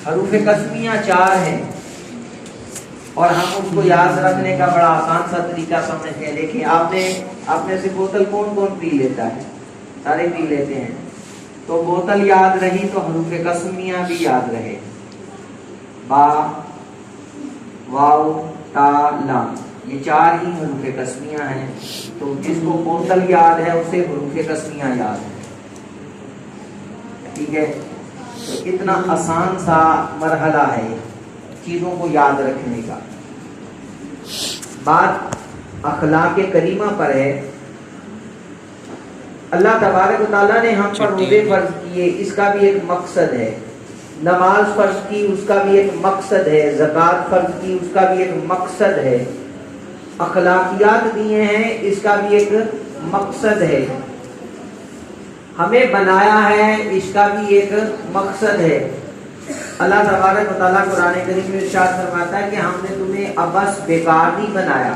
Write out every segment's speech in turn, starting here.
حروف قسمیہ 4 ہیں اور ہم اس کو یاد رکھنے کا بڑا آسان سا طریقہ سمجھتے ہیں. دیکھیں آپ میں سے بوتل کون کون پی لیتا ہے؟ سارے پی لیتے ہیں. تو بوتل یاد رہی تو حروف قسمیہ بھی یاد رہے. با، واو، تا، لام، یہ 4 ہی حروف قسمیہ ہیں. تو جس کو بوتل یاد ہے اسے حروف قسمیہ یاد ہے. ٹھیک ہے، تو اتنا آسان سا مرحلہ ہے چیزوں کو یاد رکھنے کا. بات اخلاق کریمہ پر ہے. اللہ تبارک و تعالیٰ نے ہم پر روزے فرض کیے، اس کا بھی ایک مقصد ہے. نماز فرض کی، اس کا بھی ایک مقصد ہے. زکوٰۃ فرض کی، اس کا بھی ایک مقصد ہے. اخلاقیات دیے ہیں، اس کا بھی ایک مقصد ہے. ہمیں بنایا ہے، اس کا بھی ایک مقصد ہے. اللہ تبارک و تعالیٰ قرآن کریم میں ارشاد فرماتا ہے کہ ہم نے تمہیں عبث بیکار نہیں بنایا،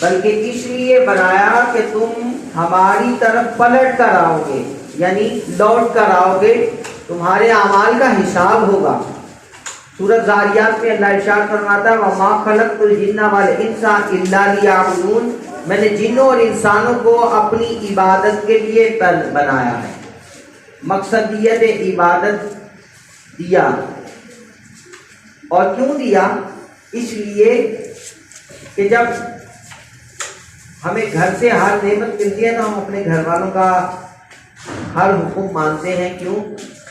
بلکہ اس لیے بنایا کہ تم ہماری طرف پلٹ کر آؤ گے، یعنی لوٹ کر آؤ گے، تمہارے اعمال کا حساب ہوگا. سورۃ زاریات میں اللہ ارشاد فرماتا ہے وَمَا خَلَقْتُ الْجِنَّ وَالْإِنسَ إِلَّا لِيَعْبُدُونَ، میں نے جنوں اور انسانوں کو اپنی عبادت کے لیے بنایا ہے. مقصدیت عبادت دیا. اور کیوں دیا؟ اس لیے کہ جب ہمیں گھر سے ہر نعمت ملتی ہے تو ہم اپنے گھر والوں کا ہر حکم مانتے ہیں. کیوں؟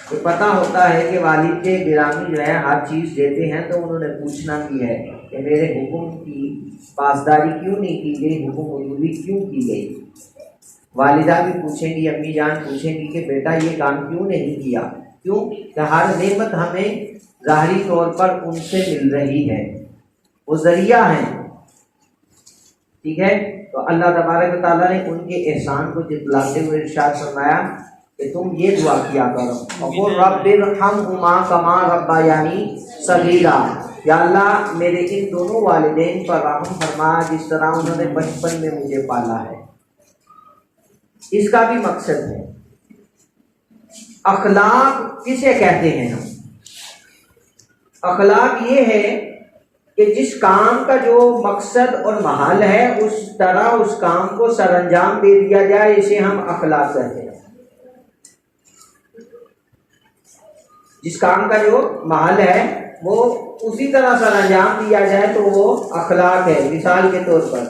کہ پتہ ہوتا ہے کہ والد کے گرامی جو ہے ہر چیز دیتے ہیں تو انہوں نے پوچھنا بھی ہے کہ میرے حکم کی پاسداری کیوں نہیں کی گئی، حکم عبودی کیوں کی گئی. والدہ بھی پوچھیں گی، امی جان پوچھیں گی کہ بیٹا یہ کام کیوں نہیں کیا. کیوں؟ کہ ہر نعمت ہمیں ظاہری طور پر ان سے مل رہی ہے، وہ ذریعہ ہیں. ٹھیک ہے، تو اللہ تبارک و تعالیٰ نے ان کے احسان کو جتلاتے ہوئے ارشاد فرمایا کہ تم یہ دعا کیا کرو وَقُلْ رَبِّ ارْحَمْهُمَا كَمَا رَبَّيَانِي صَغِيرًا، یا اللہ میرے ان دونوں والدین پر رحم فرما جس طرح انہوں نے بچپن میں مجھے پالا ہے. اس کا بھی مقصد ہے. اخلاق کسے کہتے ہیں ہم؟ اخلاق یہ ہے کہ جس کام کا جو مقصد اور محل ہے اس طرح اس کام کو سر انجام دے دیا جائے، اسے ہم اخلاق کہتے ہیں. جس کام کا جو محل ہے وہ اسی طرح سر انجام دیا جائے تو وہ اخلاق ہے. مثال کے طور پر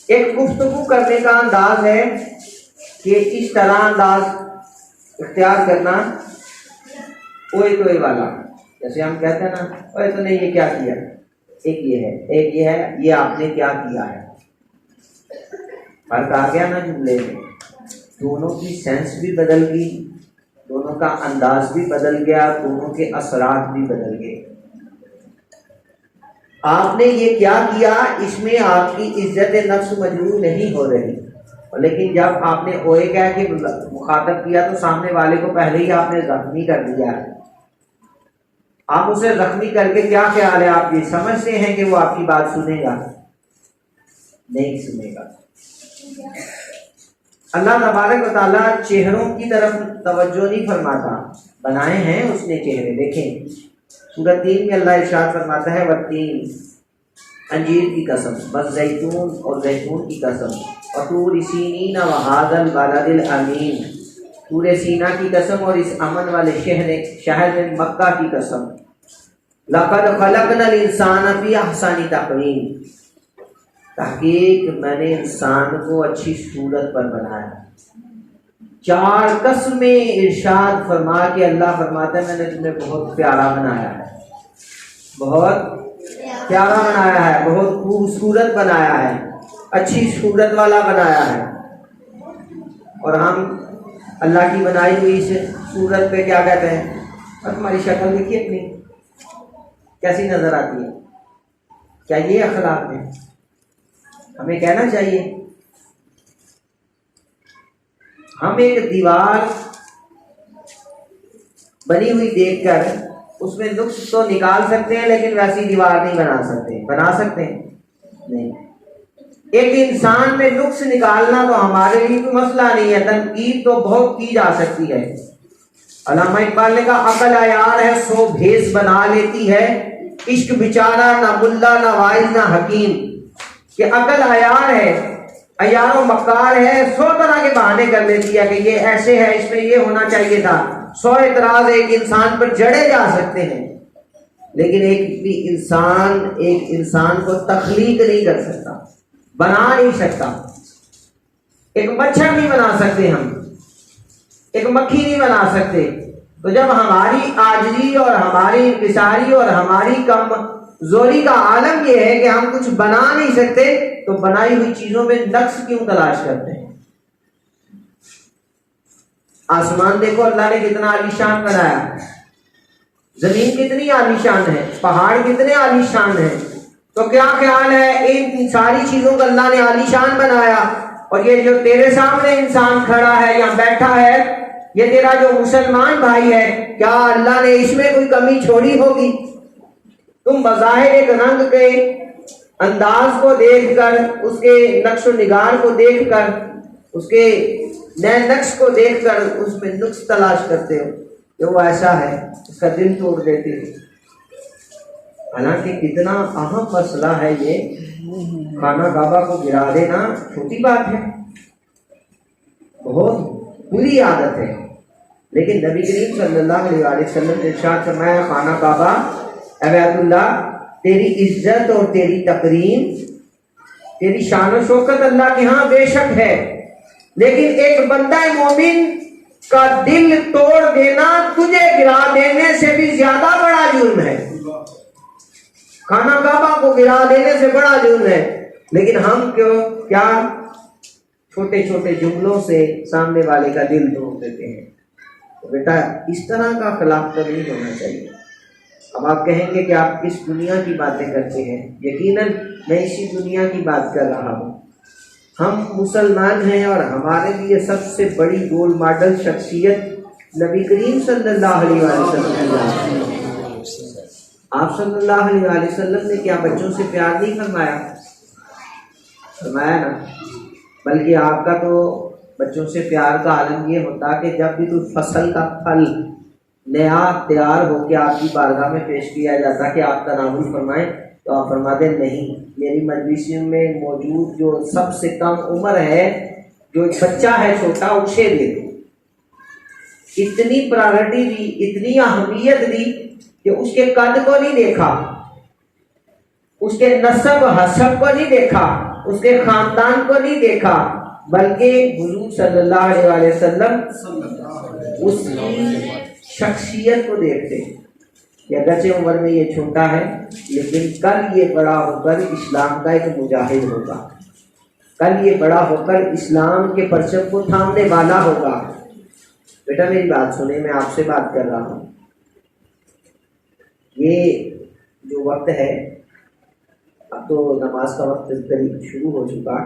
ایک گفتگو کرنے کا انداز ہے کہ اس طرح انداز اختیار کرنا اوئے توئے والا، جیسے ہم کہتے ہیں نا اوئے تو نے یہ کیا کیا، ایک یہ ہے یہ آپ نے کیا کیا ہے. فرق آ گیا نا جملے میں. دونوں کی سینس بھی بدل گئی، دونوں کا انداز بھی بدل گیا، دونوں کے اثرات بھی بدل گئے. آپ نے یہ کیا کیا، اس میں آپ کی عزت نفس مجروح نہیں ہو رہی، لیکن جب آپ نے اوئے کہہ کے مخاطب کیا تو سامنے والے کو پہلے ہی آپ نے زخمی کر دیا ہے. آپ اسے زخمی کر کے کیا خیال ہے، آپ یہ سمجھتے ہیں کہ وہ آپ کی بات سنے گا؟ نہیں سنے گا. اللہ تبارک و تعالیٰ چہروں کی طرف توجہ نہیں فرماتا، بنائے ہیں اس نے چہرے. دیکھیں سورۃ 3 میں اللہ ارشاد فرماتا ہے والتین، انجیر کی قسم، والزیتون اور زیتون کی قسم، وطور سینین وہذا البلد الامین، طور سینا کی قسم اور اس امن والے شہر مکہ کی قسم. لقد خلقنا الانسان فی احسن تقویم، تحقیق میں نے انسان کو اچھی صورت پر بنایا. 4 قسمیں ارشاد فرما کے اللہ فرماتا ہے میں نے تمہیں بہت پیارا بنایا ہے، بہت پیارا بنایا ہے، بہت خوبصورت بنایا ہے، اچھی صورت والا بنایا ہے. اور ہم اللہ کی بنائی ہوئی اس صورت پہ کیا کہتے ہیں؟ اور تمہاری شکل دیکھیے اپنی کیسی نظر آتی ہے. کیا یہ اخلاق ہے؟ ہمیں کہنا چاہیے. ہم ایک دیوار بنی ہوئی دیکھ کر اس میں نقص تو نکال سکتے ہیں لیکن ویسی دیوار نہیں بنا سکتے. بنا سکتے ہیں؟ نہیں. ایک انسان میں نقص نکالنا تو ہمارے لیے کوئی مسئلہ نہیں ہے، تنقید تو بہت کی جا سکتی ہے علامہ اقبال نے کہا عقل عیار ہے سو بھیس بنا لیتی ہے، عشق بیچارہ نہ ملا نہ واعظ نہ حکیم. کہ عقل عیار ہے، عیار و مکار ہے، 100 طرح کے بہانے کر لیتی ہے کہ یہ ایسے ہے، اس میں یہ ہونا چاہیے تھا. 100 اعتراض ایک انسان پر جڑے جا سکتے ہیں، لیکن ایک بھی انسان کو تخلیق نہیں کر سکتا، بنا نہیں سکتا. ایک مچھر نہیں بنا سکتے، ہم ایک مکھی نہیں بنا سکتے. تو جب ہماری عاجزی اور ہماری انکساری اور ہماری کم زوری کا عالم یہ ہے کہ ہم کچھ بنا نہیں سکتے، تو بنائی ہوئی چیزوں میں نقص کیوں تلاش کرتے ہیں؟ آسمان دیکھو اللہ نے کتنا عالیشان بنایا، زمین کتنی عالیشان ہے، پہاڑ کتنے عالیشان ہیں. تو کیا خیال ہے ان ساری چیزوں کو اللہ نے عالیشان بنایا، اور یہ جو تیرے سامنے انسان کھڑا ہے یا بیٹھا ہے، یہ تیرا جو مسلمان بھائی ہے، کیا اللہ نے اس میں کوئی کمی چھوڑی ہوگی؟ تم بظاہر ایک رنگ کے انداز کو دیکھ کر، اس کے نقش و نگار کو دیکھ کر، اس کے نئے نقش کو دیکھ کر اس میں نقص تلاش کرتے ہو کہ وہ ایسا ہے، اس کا دل توڑ دیتے ہو. حالانکہ کتنا اہم مسئلہ ہے یہ. خانہ کعبہ کو گرا دینا چھوٹی بات ہے، بہت بری عادت ہے، لیکن نبی کریم صلی اللہ علیہ وسلم نے ارشاد فرمایا خانہ کعبہ اے بیت اللہ، تیری عزت اور تیری تکریم، تیری شان و شوکت اللہ کے ہاں بے شک ہے، لیکن ایک بندہ مومن کا دل توڑ دینا تجھے گرا دینے سے بھی زیادہ بڑا جرم ہے. خانہ کعبہ کو گرا دینے سے بڑا جرم ہے، لیکن ہم کیا چھوٹے چھوٹے جملوں سے سامنے والے کا دل توڑ دیتے ہیں. تو بیٹا اس طرح کا اخلاق تو نہیں ہونا چاہیے. اب آپ کہیں گے کہ آپ کس دنیا کی باتیں کرتے ہیں؟ یقیناً میں اسی دنیا کی بات کر رہا ہوں. ہم مسلمان ہیں اور ہمارے لیے سب سے بڑی رول ماڈل شخصیت نبی کریم صلی اللہ علیہ وسلم ہے. آپ صلی اللہ علیہ وسلم نے کیا بچوں سے پیار نہیں فرمایا؟ فرمایا نا. بلکہ آپ کا تو بچوں سے پیار کا عالم یہ ہوتا کہ جب بھی کوئی فصل کا پھل نیا تیار ہو کے آپ کی بارگاہ میں پیش کیا جاتا کہ آپ تناول فرمائیں، تو آپ فرماتے نہیں، میری مجلس میں موجود جو سب سے کم عمر ہے، جو ایک بچہ ہے چھوٹا، اسے دے دو. اتنی پرائرٹی دی، اتنی اہمیت دی کہ اس کے قد کو نہیں دیکھا، اس کے نسب حسب کو نہیں دیکھا، اس کے خاندان کو نہیں دیکھا، بلکہ حضور صلی اللہ علیہ وسلم اس کی شخصیت کو دیکھتے کہ اگرچہ عمر میں یہ چھوٹا ہے، لیکن کل یہ بڑا ہو کر اسلام کا ایک مجاہد ہوگا، کل یہ بڑا ہو کر اسلام کے پرچم کو تھامنے والا ہوگا. بیٹا میری بات سنیں، میں آپ سے بات کر رہا ہوں. یہ جو وقت ہے، اب تو نماز کا وقت قریب شروع ہو چکا،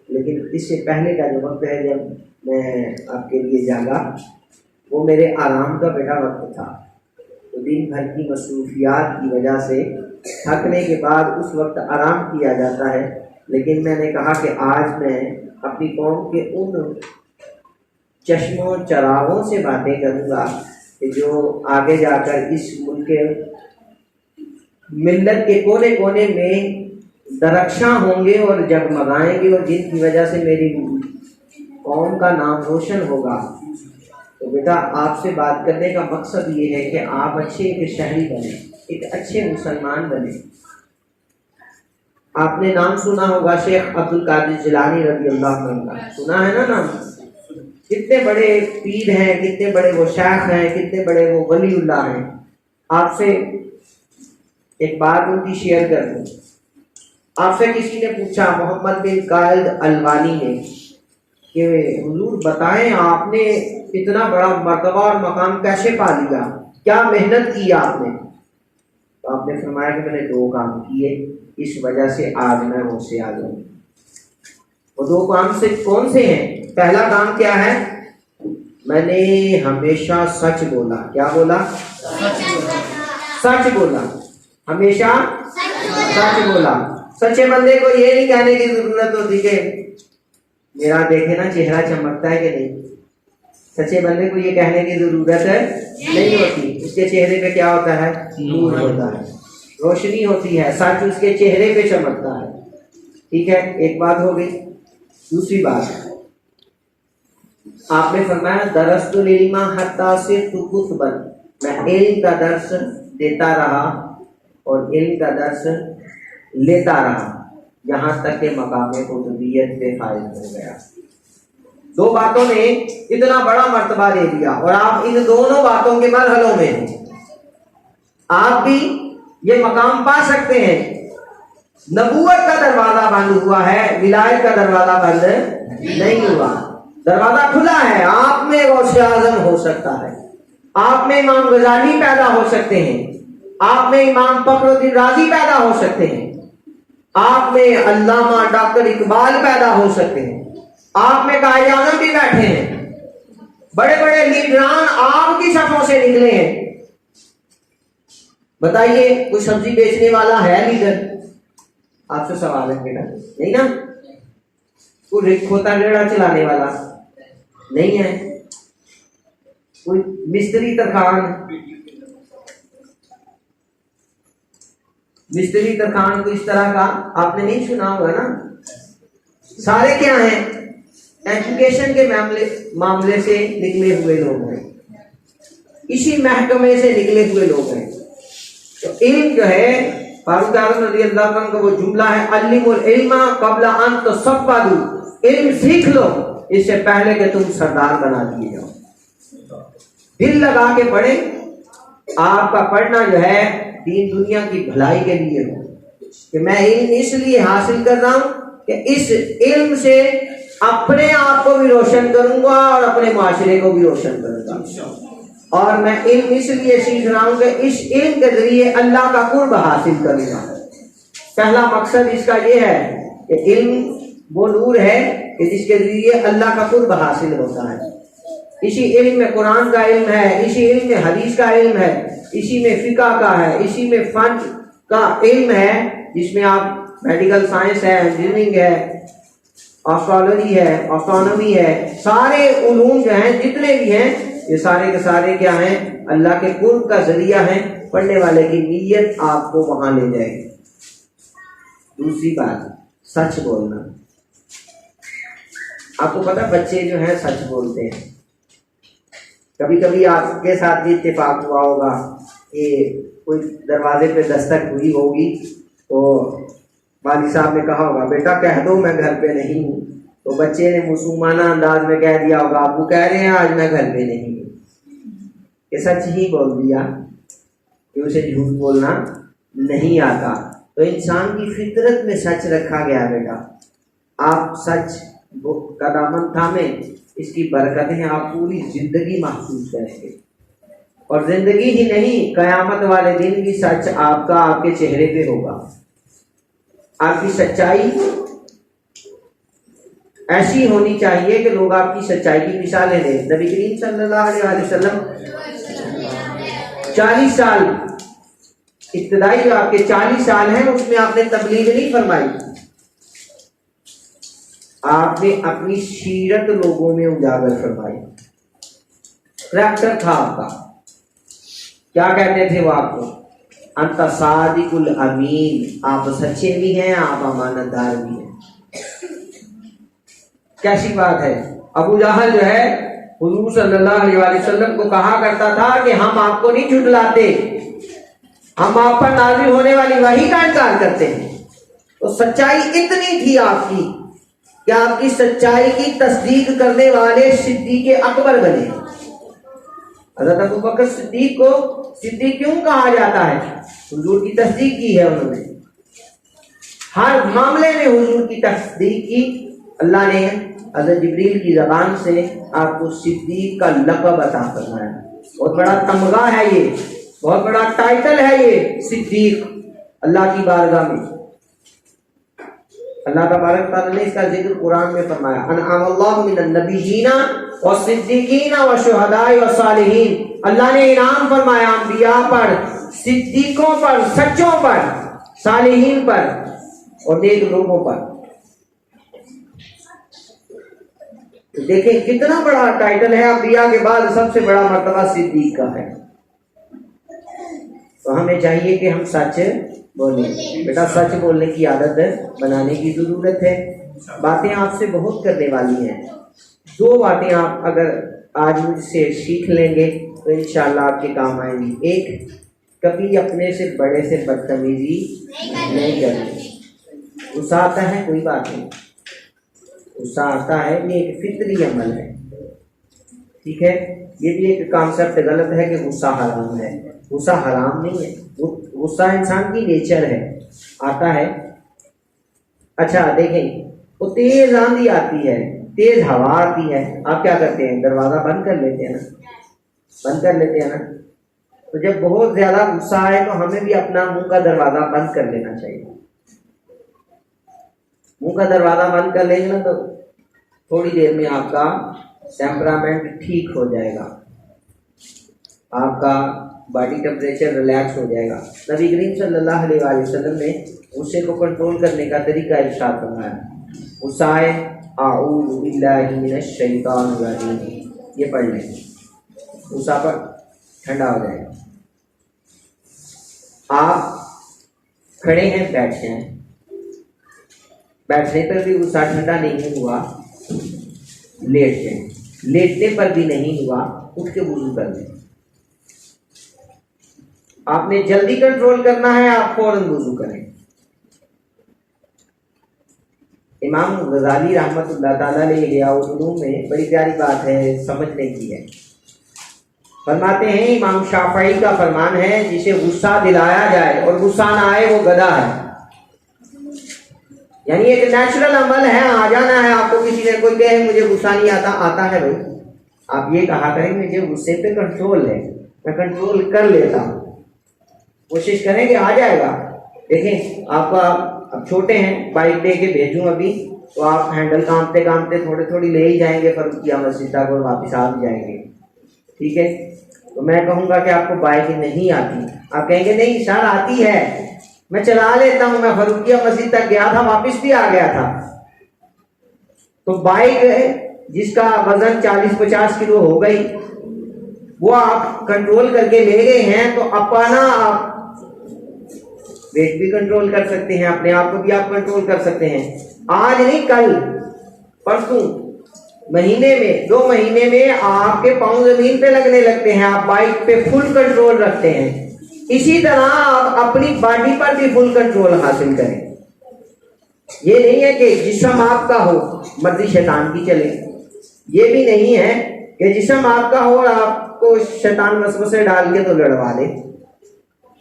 لیکن اس سے پہلے کا جو وقت ہے جب میں آپ کے لیے جاگا، وہ میرے آرام کا بیٹا وقت تھا. تو دن بھر کی مصروفیات کی وجہ سے تھکنے کے بعد اس وقت آرام کیا جاتا ہے، لیکن میں نے کہا کہ آج میں اپنی قوم کے ان چشموں چراغوں سے باتیں کروں گا کہ جو آگے جا کر اس ملک کے ملت کے کونے کونے میں درخشاں ہوں گے اور جگمگائیں گے، اور جن کی وجہ سے میری قوم کا نام روشن ہوگا. تو بیٹا آپ سے بات کرنے کا مقصد یہ ہے کہ آپ اچھے ایک شہری بنیں، ایک اچھے مسلمان بنیں. آپ نے نام سنا ہوگا شیخ عبد القادر جیلانی رضی اللہ عنہ کا، سنا ہے نا نام؟ کتنے بڑے پیر ہیں، کتنے بڑے وہ شیخ ہیں، کتنے بڑے وہ ولی اللہ ہیں. آپ سے ایک بات ان کی شیئر کر دوں. آپ سے کسی نے پوچھا، محمد بن قائد الوانی نے، کہ حضور بتائیں آپ نے اتنا بڑا مرتبہ اور مقام کیسے پا لیا، کیا محنت کی آپ نے؟ تو آپ نے فرمایا کہ میں نے 2 کام کیے، اس وجہ سے آج میں وہ سے آ گیا. وہ 2 کام سے کون سے ہیں؟ پہلا کام کیا ہے؟ میں نے ہمیشہ سچ بولا. کیا بولا؟ سچ بولا. ہمیشہ سچ بولا. سچے بندے کو یہ نہیں کہنے کی ضرورت ہوتی کہ میرا دیکھے نا چہرہ چمکتا ہے کہ نہیں. سچے بندے کو یہ کہنے کی ضرورت نہیں ہوتی. اس کے چہرے پہ کیا ہوتا ہے؟ نور ہوتا ہے, روشنی ہوتی ہے, سچ اس کے چہرے پہ چمکتا ہے. ٹھیک ہے, ایک بات ہو گئی. دوسری بات, آپ نے فرمایا درست العلم حتی صرت کتبا, میں علم کا درس دیتا رہا اور علم کا درس لیتا رہا یہاں تک کہ مقام قطبیت پہ فائز ہو گیا. دو باتوں نے اتنا بڑا مرتبہ دے دیا اور آپ ان دونوں باتوں کے مرحلوں میں ہیں. آپ بھی یہ مقام پا سکتے ہیں. نبوت کا دروازہ بند ہوا ہے, ولایت کا دروازہ بند نہیں ہوا, دروازہ کھلا ہے. آپ میں غوث اعظم ہو سکتا ہے, آپ میں امام غزالی پیدا ہو سکتے ہیں, آپ میں امام فخر الدین رازی پیدا ہو سکتے ہیں, آپ میں علامہ ڈاکٹر اقبال پیدا ہو سکتے ہیں, آپ میں قائد اعظم بھی بیٹھے ہیں, بڑے بڑے لیڈران آپ کی صفوں سے نکلے ہیں. بتائیے کوئی سبزی بیچنے والا ہے لیڈر؟ آپ سے سوال ہے بیٹا, نہیں نا. کوئی کھوتا ریڑا چلانے والا نہیں ہے, کوئی مستری ترخان کو اس طرح کا آپ نے نہیں سنا ہوگا نا. سارے کیا ہیں؟ ایجوکیشن کے معاملے سے نکلے ہوئے لوگ ہیں, اسی محکمے سے نکلے ہوئے لوگ ہیں. تو علم جو ہے, فاروق اعظم رضی اللہ عنہ کا وہ جملہ ہے, علموا العلم قبل ان تصفدوا, علم سیکھ لو اس سے پہلے کہ تم سردار بنا دیے جاؤ. دل لگا کے پڑھیں. آپ کا پڑھنا جو ہے دین دنیا کی بھلائی کے لیے ہو, کہ میں علم اس لیے حاصل کر رہا ہوں کہ اس علم سے اپنے آپ کو بھی روشن کروں گا اور اپنے معاشرے کو بھی روشن کروں گا. اور میں علم اس لیے سیکھ رہا ہوں کہ اس علم کے ذریعے اللہ کا قرب حاصل کروں گا. پہلا مقصد اس کا یہ ہے کہ علم وہ نور ہے کہ جس کے ذریعے اللہ کا قرب حاصل ہوتا ہے. اسی علم میں قرآن کا علم ہے, اسی علم میں حدیث کا علم ہے, اسی میں فقہ کا ہے, اسی میں فن کا علم ہے, جس میں آپ میڈیکل سائنس ہے, انجینئرنگ ہے, آسٹرالوجی ہے, آسٹرونومی ہے, سارے علوم جو ہیں جتنے بھی ہیں یہ سارے کے سارے کیا ہیں؟ اللہ کے قرب کا ذریعہ ہیں. پڑھنے والے کی نیت آپ کو وہاں لے جائے گی. دوسری بات, سچ بولنا. آپ کو پتا بچے جو ہیں سچ بولتے ہیں. کبھی کبھی آپ کے ساتھ بھی اتفاق ہوا ہوگا کہ کوئی دروازے پہ دستک ہوئی ہوگی تو والد صاحب نے کہا ہوگا بیٹا کہہ دو میں گھر پہ نہیں ہوں, تو بچے نے معصومانہ انداز میں کہہ دیا ہوگا ابو کہہ رہے ہیں آج میں گھر پہ نہیں ہوں. کہ سچ ہی بول دیا, کہ اسے جھوٹ بولنا نہیں آتا. تو انسان کی فطرت میں سچ رکھا گیا بیٹا. آپ سچ کا دامن تھامیں, اس کی برکتیں آپ پوری زندگی محسوس کریں گے. اور زندگی ہی نہیں, قیامت والے دن بھی سچ آپ کا آپ کے چہرے پہ ہوگا. آپ کی سچائی ایسی ہونی چاہیے کہ لوگ آپ کی سچائی کی مثالیں دیں. نبی کریم صلی اللہ علیہ وسلم 40 سال ابتدائی جو آپ کے 40 سال ہیں اس میں آپ نے تبلیغ نہیں فرمائی, آپ نے اپنی سیرت لوگوں میں اجاگر فرمائی. کریکٹر تھا آپ کا. کیا کہتے تھے وہ آپ کو؟ انت صادق الامین, آپ سچے بھی ہیں, آپ امانت دار بھی ہیں. کیسی بات ہے. ابو جہل جو ہے حضور صلی اللہ علیہ وسلم کو کہا کرتا تھا کہ ہم آپ کو نہیں جھٹلاتے, ہم آپ پر نازل ہونے والی وحی کا انکار کرتے ہیں. تو سچائی اتنی تھی آپ کی کہ آپ کی سچائی کی تصدیق کرنے والے صدیق اکبر بنے. حضرت ابو بکر صدیق کو صدیق کیوں کہا جاتا ہے؟ حضور کی تصدیق کی ہے انہوں نے, ہر معاملے میں حضور کی تصدیق کی. اللہ نے حضرت جبریل کی زبان سے آپ کو صدیق کا لقب عطا فرمایا. بہت بڑا تمغہ ہے یہ, بہت بڑا ٹائٹل ہے یہ صدیق اللہ کی بارگاہ میں. اللہ تبارک تعالیٰ نے اس کا ذکر قرآن میں فرمایا, انعم اللہ من النبیین والصدیقین والشہداء والصالحین. اللہ نے انعام فرمایا انبیاء پر, صدیقوں پر, سچوں پر, صالحین پر اور نیک لوگوں پر. دیکھیں کتنا بڑا ٹائٹل ہے، انبیاء کے بعد سب سے بڑا مرتبہ صدیق کا ہے۔ تو ہمیں چاہیے کہ ہم سچ بولیں، بیٹا سچ بولنے کی عادت بنانے کی ضرورت ہے۔ باتیں آپ سے بہت کرنے والی ہیں، 2 باتیں آپ اگر آج مجھ سے سیکھ لیں گے تو انشاءاللہ آپ کے کام آئیں گی۔ ایک، کبھی اپنے سے بڑے سے بدتمیزی نہیں کرنی۔ غصہ آتا ہے کوئی بات نہیں، غصہ آتا ہے، یہ ایک فطری عمل ہے، ٹھیک ہے۔ یہ بھی ایک کانسیپٹ غلط ہے کہ غصہ حرام ہے، غصہ حرام نہیں ہے، غصہ انسان کی نیچر ہے، آتا ہے۔ اچھا دیکھیں، وہ تیز آندھی آتی ہے، تیز ہوا آتی ہے، آپ کیا کرتے ہیں؟ دروازہ بند کر لیتے ہیں نا، بند کر لیتے ہیں نا۔ تو جب بہت زیادہ غصہ آئے تو ہمیں بھی اپنا منہ کا دروازہ بند کر لینا چاہیے۔ منہ کا دروازہ بند کر لیں گے نا تو تھوڑی دیر میں آپ کا ٹیمپرامنٹ ٹھیک ہو جائے گا، آپ کا باڈی ٹیمپریچر ریلیکس ہو جائے گا۔ نبی کریم صلی اللہ علیہ وآلہ وسلم نے غصے کو کنٹرول کرنے کا طریقہ ارشاد فرمایا، غصہ آئے اعوذ باللہ من الشیطان الرجیم، یہ پڑھ لیں، غصہ پر ٹھنڈا ہو جائے گا۔ آپ کھڑے ہیں، بیٹھے ہیں، بیٹھنے پر بھی غصہ ٹھنڈا نہیں ہوا، لیٹ جائیں، لیٹنے پر بھی نہیں ہوا، اٹھ کے وضو کر لیں۔ آپ نے جلدی کنٹرول کرنا ہے، آپ فوراً وضو کریں۔ امام غزالی رحمۃ اللہ تعالیٰ نے احیاء العلوم میں بڑی پیاری بات ہے، سمجھنے کی ہے۔ فرماتے ہیں امام شافعی کا فرمان ہے، جسے غصہ دلایا جائے اور غصہ نہ آئے وہ گدھا ہے۔ یعنی ایک نیچرل عمل ہے، آ جانا ہے آپ کو، کسی نے کوئی کہے مجھے غصہ نہیں آتا، آتا ہے بھائی، آپ یہ کہا کریں مجھے غصے پہ کنٹرول ہے، میں کنٹرول کر لیتا ہوں، کوشش کریں کہ آ جائے گا۔ دیکھیں آپ کا اب چھوٹے ہیں، بائک دے کے بھیجوں ابھی تو آپ ہینڈل کامتے کامتے تھوڑے تھوڑی لے ہی جائیں گے فروخیہ مسجد تک اور واپس آ بھی جائیں گے، ٹھیک ہے۔ تو میں کہوں گا کہ آپ کو بائک نہیں آتی، آپ کہیں گے نہیں سر آتی ہے، میں چلا لیتا ہوں، میں فروخیہ مسجد تک گیا تھا واپس بھی آ گیا تھا۔ تو بائک جس کا وزن 40-50 کلو ہو گئی، وہ آپ کنٹرول کر کے لے گئے ہیں، تو اپنا آپ ویٹ بھی کنٹرول کر سکتے ہیں، اپنے آپ کو بھی آپ کنٹرول کر سکتے ہیں۔ آج نہیں، کل، پرسوں، مہینے میں، 2 مہینے میں آپ کے پاؤں زمین پہ لگنے لگتے ہیں، آپ بائک پہ فل کنٹرول رکھتے ہیں۔ اسی طرح آپ اپنی باڈی پر بھی فل کنٹرول حاصل کریں۔ یہ نہیں ہے کہ جسم آپ کا ہو مرضی شیطان کی چلے، یہ بھی نہیں ہے کہ جسم آپ کا ہو اور آپ کو شیطان وسوسے ڈال کے تو لڑوا دے،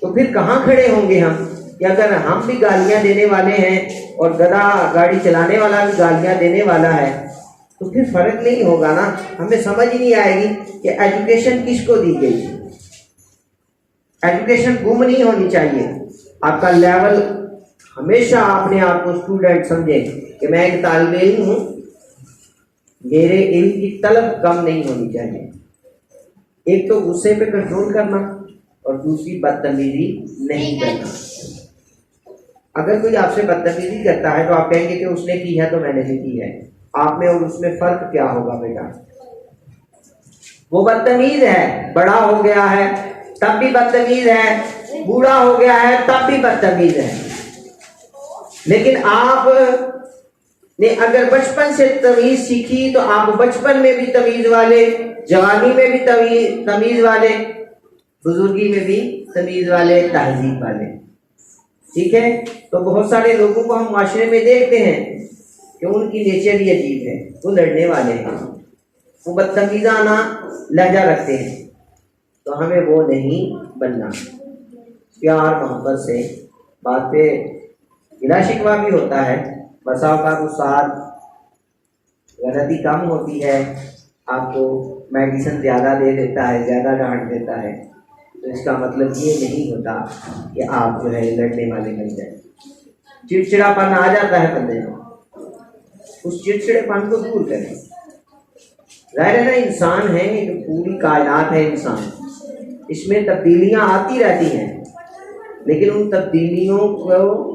تو پھر کہاں کھڑے ہوں گے ہم؟ کہ اگر ہم بھی گالیاں دینے والے ہیں اور گدھا گاڑی چلانے والا بھی گالیاں دینے والا ہے تو پھر فرق نہیں ہوگا نا، ہمیں سمجھ نہیں آئے گی کہ ایجوکیشن کس کو دی گئی۔ ایجوکیشن گم نہیں ہونی چاہیے، آپ کا لیول ہمیشہ اپنے آپ کو اسٹوڈنٹ سمجھے کہ میں ایک طالب علم ہوں، میرے علم کی طلب کم نہیں ہونی چاہیے۔ ایک تو غصے پہ کنٹرول کرنا اور دوسری بدتمیزی نہیں کرنا۔ اگر کوئی آپ سے بدتمیزی کرتا ہے تو آپ کہیں گے کہ اس نے کی ہے تو میں نے بھی کی ہے، آپ میں اور اس میں فرق کیا ہوگا بیٹا؟ وہ بدتمیز ہے، بڑا ہو گیا ہے تب بھی بدتمیز ہے، بوڑھا ہو گیا ہے تب بھی بدتمیز ہے۔ لیکن آپ نے اگر بچپن سے تمیز سیکھی تو آپ بچپن میں بھی تمیز والے، جوانی میں بھی تمیز والے، بزرگی میں بھی تمیز والے، تہذیب والے، ٹھیک ہے۔ تو بہت سارے لوگوں کو ہم معاشرے میں دیکھتے ہیں کہ ان کی نیچر ہی عجیب ہے، وہ لڑنے والے ہیں، وہ بدتمیزانہ لہجہ رکھتے ہیں، تو ہمیں وہ نہیں بننا۔ پیار محبت سے بات پہ گلا شکوہ بھی ہوتا ہے، بسا اوقات استاد غلطی کم ہوتی ہے، آپ کو میڈیسن زیادہ دے دیتا ہے، زیادہ ڈانٹ دیتا ہے، تو اس کا مطلب یہ نہیں ہوتا کہ آپ جو ہے لڑنے والے بن جائیں۔ چڑچڑا پن آ جاتا ہے بندے میں، اس چڑچڑے پن کو دور کریں۔ ظاہر ہے نا، انسان ہے، ایک پوری کائنات ہے انسان، اس میں تبدیلیاں آتی رہتی ہیں، لیکن ان تبدیلیوں کو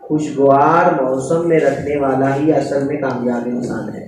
خوشگوار موسم میں رکھنے والا ہی اصل میں کامیاب انسان ہے۔